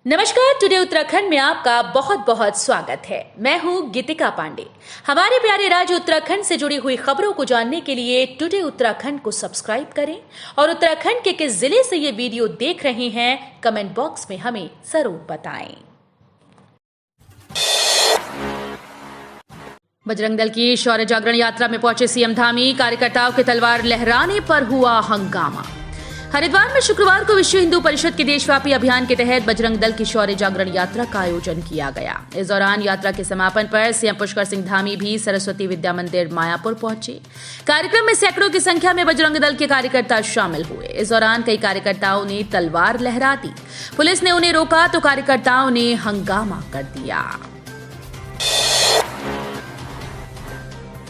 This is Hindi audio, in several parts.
नमस्कार। टुडे उत्तराखंड में आपका बहुत बहुत स्वागत है। मैं हूं गीतिका पांडे। हमारे प्यारे राज्य उत्तराखंड से जुड़ी हुई खबरों को जानने के लिए टुडे उत्तराखंड को सब्सक्राइब करें और उत्तराखंड के किस जिले से ये वीडियो देख रहे हैं कमेंट बॉक्स में हमें जरूर बताएं। बजरंग दल की शौर्य जागरण यात्रा में पहुंचे सीएम धामी, कार्यकर्ताओं के तलवार लहराने पर हुआ हंगामा। हरिद्वार में शुक्रवार को विश्व हिंदू परिषद के देशव्यापी अभियान के तहत बजरंग दल की शौर्य जागरण यात्रा का आयोजन किया गया। इस दौरान यात्रा के समापन पर सीएम पुष्कर सिंह धामी भी सरस्वती विद्या मंदिर मायापुर पहुंचे। कार्यक्रम में सैकड़ों की संख्या में बजरंग दल के कार्यकर्ता शामिल हुए। इस दौरान कई कार्यकर्ताओं ने तलवार लहरा दी। पुलिस ने उन्हें रोका तो कार्यकर्ताओं ने हंगामा कर दिया।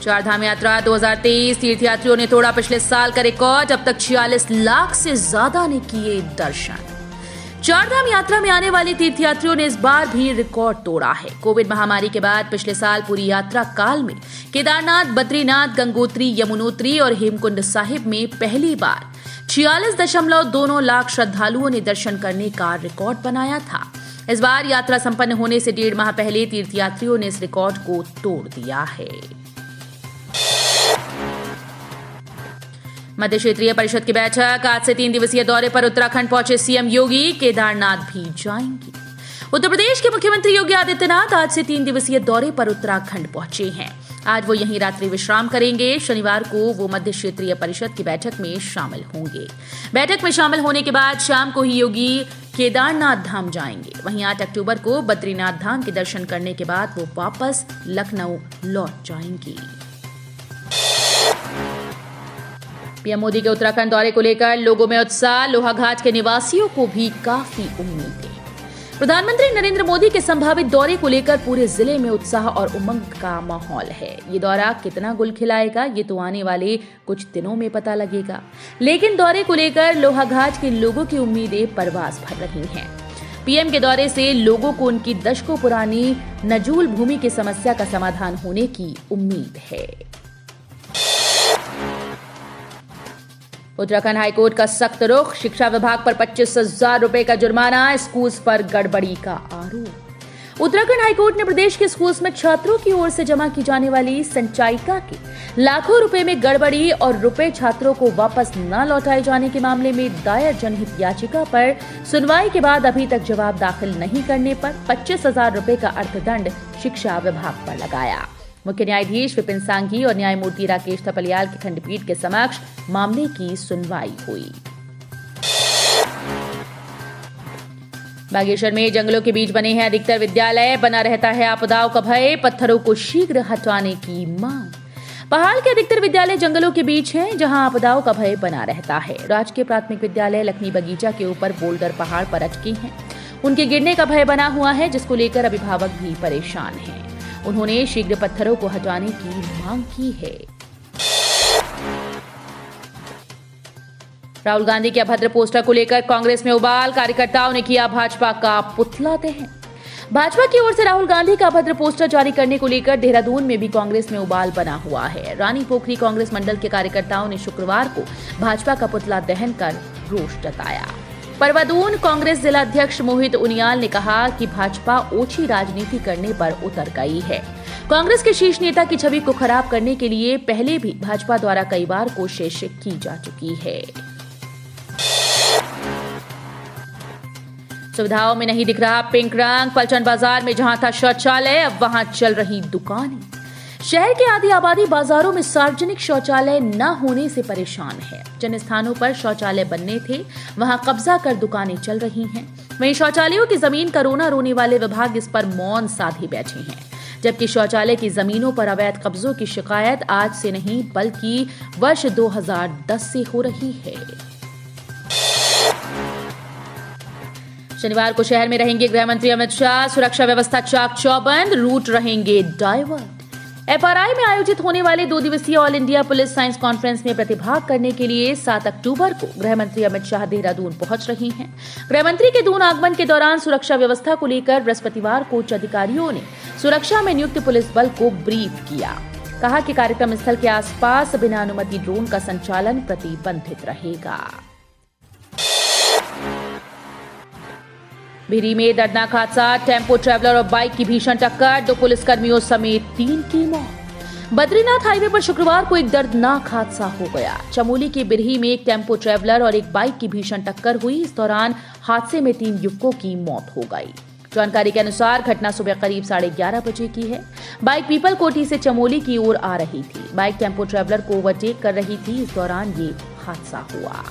चारधाम यात्रा 2023 तीर्थयात्रियों ने तोड़ा पिछले साल का रिकॉर्ड। अब तक 46 लाख से ज्यादा ने किए दर्शन। चारधाम यात्रा में आने वाले तीर्थयात्रियों ने इस बार भी रिकॉर्ड तोड़ा है। कोविड महामारी के बाद पिछले साल पूरी यात्रा काल में केदारनाथ, बद्रीनाथ, गंगोत्री, यमुनोत्री और हेमकुंड साहिब में पहली बार 46.2 लाख श्रद्धालुओं ने दर्शन करने का रिकॉर्ड बनाया था। इस बार यात्रा संपन्न होने से 1.5 माह पहले तीर्थयात्रियों ने इस रिकॉर्ड को तोड़ दिया है। मध्य क्षेत्रीय परिषद की बैठक। आज से 3 दिवसीय दौरे पर उत्तराखंड पहुंचे सीएम योगी, केदारनाथ भी जाएंगे। उत्तर प्रदेश के मुख्यमंत्री योगी आदित्यनाथ आज से 3 दिवसीय दौरे पर उत्तराखंड पहुंचे हैं। आज वो यहीं रात्रि विश्राम करेंगे। शनिवार को वो मध्य क्षेत्रीय परिषद की बैठक में शामिल होंगे। बैठक में शामिल होने के बाद शाम को ही योगी केदारनाथ धाम जाएंगे। वहीं 8 अक्टूबर को बद्रीनाथ धाम के दर्शन करने के बाद वो वापस लखनऊ लौट जाएंगे। पीएम मोदी के उत्तराखंड दौरे को लेकर लोगों में उत्साह। लोहाघाट के निवासियों को भी काफी उम्मीदें। प्रधानमंत्री नरेंद्र मोदी के संभावित दौरे को लेकर पूरे जिले में उत्साह और उमंग का माहौल है। ये दौरा कितना गुल खिलाएगा ये तो आने वाले कुछ दिनों में पता लगेगा, लेकिन दौरे को लेकर लोहाघाट के लोगों की उम्मीदें परवास भर रही हैं। पीएम के दौरे से लोगों को उनकी दशकों पुरानी नजूल भूमि की समस्या का समाधान होने की उम्मीद है। उत्तराखंड हाईकोर्ट का सख्त रुख। शिक्षा विभाग पर 25,000 रुपए का जुर्माना। स्कूल्स पर गड़बड़ी का आरोप। उत्तराखंड हाईकोर्ट ने प्रदेश के स्कूल्स में छात्रों की ओर से जमा की जाने वाली संचयिका के लाखों रुपए में गड़बड़ी और रुपए छात्रों को वापस न लौटाए जाने के मामले में दायर जनहित याचिका पर सुनवाई के बाद अभी तक जवाब दाखिल नहीं करने पर 25,000 रुपए का अर्थदंड शिक्षा विभाग पर लगाया। मुख्य न्यायाधीश विपिन सांघी और न्यायमूर्ति राकेश थपलियाल की खंडपीठ के समक्ष मामले की सुनवाई हुई। बागेश्वर में जंगलों के बीच बने हैं अधिकतर विद्यालय। बना रहता है आपदाओं का भय। पत्थरों को शीघ्र हटाने की मांग। पहाड़ के अधिकतर विद्यालय जंगलों के बीच हैं, जहां आपदाओं का भय बना रहता है। राजकीय प्राथमिक विद्यालय लखनी बगीचा के ऊपर बोल्डर पहाड़ पर अटके हैं। उनके गिरने का भय बना हुआ है, जिसको लेकर अभिभावक भी परेशान हैं। उन्होंने शीघ्र पत्थरों को हटाने की मांग की है। राहुल गांधी के अभद्र पोस्टर को लेकर कांग्रेस में उबाल। कार्यकर्ताओं ने किया भाजपा का पुतला दहन। भाजपा की ओर से राहुल गांधी का अभद्र पोस्टर जारी करने को लेकर देहरादून में भी कांग्रेस में उबाल बना हुआ है। रानी पोखरी कांग्रेस मंडल के कार्यकर्ताओं ने शुक्रवार को भाजपा का पुतला दहन कर रोष जताया। परवादून कांग्रेस जिला अध्यक्ष मोहित उनियाल ने कहा कि भाजपा ओछी राजनीति करने पर उतर गई है। कांग्रेस के शीर्ष नेता की छवि को खराब करने के लिए पहले भी भाजपा द्वारा कई बार कोशिश की जा चुकी है। सुविधाओं में नहीं दिख रहा पिंक रंग। पलचन बाजार में जहां था शौचालय, अब वहां चल रही दुकानें। शहर के आधी आबादी बाजारों में सार्वजनिक शौचालय न होने से परेशान है। जिन स्थानों पर शौचालय बनने थे वहां कब्जा कर दुकानें चल रही हैं। वहीं शौचालयों की जमीन का रोना रोने वाले विभाग इस पर मौन साधे बैठे हैं, जबकि शौचालय की जमीनों पर अवैध कब्जों की शिकायत आज से नहीं बल्कि वर्ष 2010 से हो रही है। शनिवार को शहर में रहेंगे गृह मंत्री अमित शाह। सुरक्षा व्यवस्था चाक चौबंद, रूट रहेंगे डाइवर्ट। एफआरआई में आयोजित होने वाले 2 दिवसीय all India police science conference में प्रतिभाग करने के लिए 7 अक्टूबर को गृह मंत्री अमित शाह देहरादून पहुंच रहे हैं। गृह मंत्री के दून आगमन के दौरान सुरक्षा व्यवस्था को लेकर बृहस्पतिवार को उच्च अधिकारियों ने सुरक्षा में नियुक्त पुलिस बल को ब्रीफ किया। कहा कि कार्यक्रम स्थल के आसपास बिना अनुमति ड्रोन का संचालन प्रतिबंधित रहेगा। भिरी में दर्दनाक हादसा, टेम्पो ट्रैवलर और बाइक की भीषण टक्कर, 2 पुलिसकर्मियों समेत 3 की मौत। बद्रीनाथ हाईवे पर शुक्रवार को एक दर्दनाक हादसा हो गया। चमोली के बिरही में एक टेम्पो ट्रैवलर और एक बाइक की भीषण टक्कर हुई। इस दौरान हादसे में 3 युवकों की मौत हो गई। जानकारी के अनुसार घटना सुबह करीब 11:30 बजे की है। बाइक पीपल कोठी से चमोली की ओर आ रही थी। बाइक टेम्पो ट्रैवलर को ओवरटेक कर रही थी। इस दौरान ये हादसा हुआ।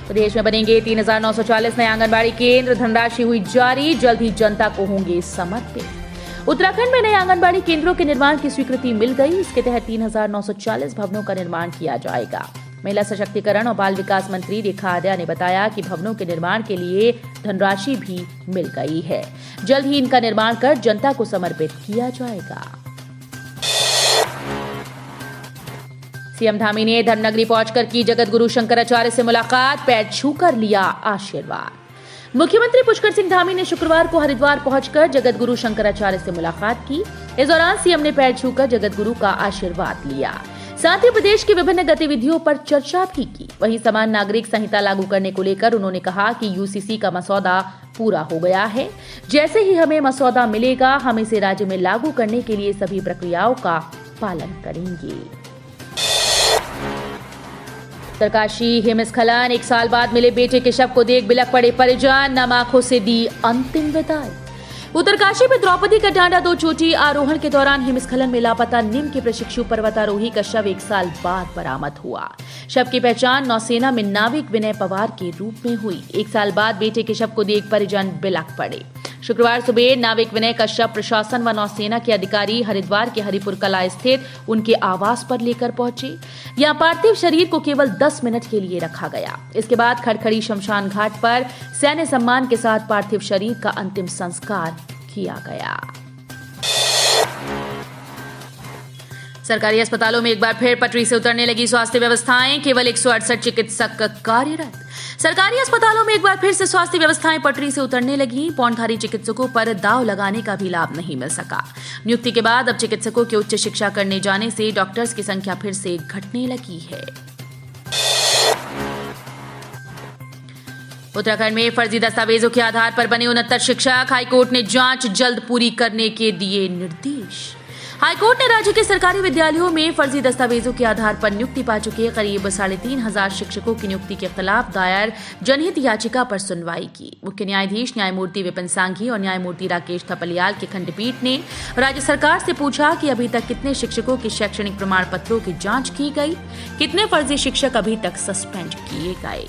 प्रदेश में बनेंगे 3,940 नए आंगनबाड़ी केंद्र, धनराशि हुई जारी, जल्द ही जनता को होंगे समर्पित। उत्तराखंड में नए आंगनबाड़ी केंद्रों के निर्माण की स्वीकृति मिल गई। इसके तहत 3,940 भवनों का निर्माण किया जाएगा। महिला सशक्तिकरण और बाल विकास मंत्री रेखा आर्या ने बताया कि भवनों के निर्माण के लिए धनराशि भी मिल गई है। जल्द ही इनका निर्माण कर जनता को समर्पित किया जाएगा। सीएम धामी ने धर्मनगरी पहुंचकर की जगत गुरु शंकराचार्य से मुलाकात, पैर छूकर लिया आशीर्वाद। मुख्यमंत्री पुष्कर सिंह धामी ने शुक्रवार को हरिद्वार पहुंचकर जगत गुरु शंकराचार्य से मुलाकात की। इस दौरान सीएम ने पैर छूकर जगत गुरु का आशीर्वाद लिया। साथ ही प्रदेश की विभिन्न गतिविधियों पर चर्चा भी की। वहीं समान नागरिक संहिता लागू करने को लेकर उन्होंने कहा कि यूसीसी का मसौदा पूरा हो गया है। जैसे ही हमें मसौदा मिलेगा, हम इसे राज्य में लागू करने के लिए सभी प्रक्रियाओं का पालन करेंगे। उत्तरकाशी हिमस्खलन, 1 साल बाद मिले बेटे के शव को देख बिलख पड़े परिजन, नम आंखों से दी अंतिम विदाई। उत्तरकाशी में द्रौपदी का डांडा 2 चोटी आरोहण के दौरान हिमस्खलन में लापता निम के प्रशिक्षु पर्वतारोही का शव 1 साल बाद बरामद हुआ। शव की पहचान नौसेना में नाविक विनय पवार के रूप में हुई। 1 साल बाद बेटे के शव को देख परिजन बिलख पड़े। शुक्रवार सुबह नाविक विनय का शव प्रशासन व नौसेना के अधिकारी हरिद्वार के हरिपुर कला स्थित उनके आवास पर लेकर पहुंचे। यहां पार्थिव शरीर को केवल 10 मिनट के लिए रखा गया। इसके बाद खड़खड़ी शमशान घाट पर सैन्य सम्मान के साथ पार्थिव शरीर का अंतिम संस्कार किया गया। सरकारी अस्पतालों में एक बार फिर पटरी से उतरने लगी स्वास्थ्य व्यवस्थाएं, केवल 168 चिकित्सक कार्यरत। सरकारी अस्पतालों में एक बार फिर से स्वास्थ्य व्यवस्थाएं पटरी से उतरने लगी। पौंडधारी चिकित्सकों पर दांव लगाने का भी लाभ नहीं मिल सका। नियुक्ति के बाद अब चिकित्सकों की उच्च शिक्षा करने जाने से डॉक्टर्स की संख्या फिर से घटने लगी है। उत्तराखंड में फर्जी दस्तावेजों के आधार पर बने 69 शिक्षक, हाईकोर्ट ने जांच जल्द पूरी करने के दिए निर्देश। हाईकोर्ट ने राज्य के सरकारी विद्यालयों में फर्जी दस्तावेजों के आधार पर नियुक्ति पा चुके करीब 3,500 शिक्षकों की नियुक्ति के खिलाफ दायर जनहित याचिका पर सुनवाई की। मुख्य न्यायाधीश न्यायमूर्ति विपिन सांघी और न्यायमूर्ति राकेश थपलियाल की खंडपीठ ने राज्य सरकार से पूछा कि अभी तक कितने शिक्षकों के शैक्षणिक प्रमाण पत्रों की जांच की गई, कितने फर्जी शिक्षक अभी तक सस्पेंड किए गए।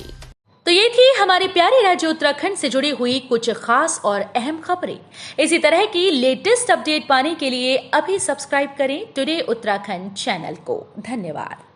तो ये थी हमारे प्यारे राज्य उत्तराखंड से जुड़ी हुई कुछ खास और अहम खबरें। इसी तरह की लेटेस्ट अपडेट पाने के लिए अभी सब्सक्राइब करें टुडे उत्तराखंड चैनल को। धन्यवाद।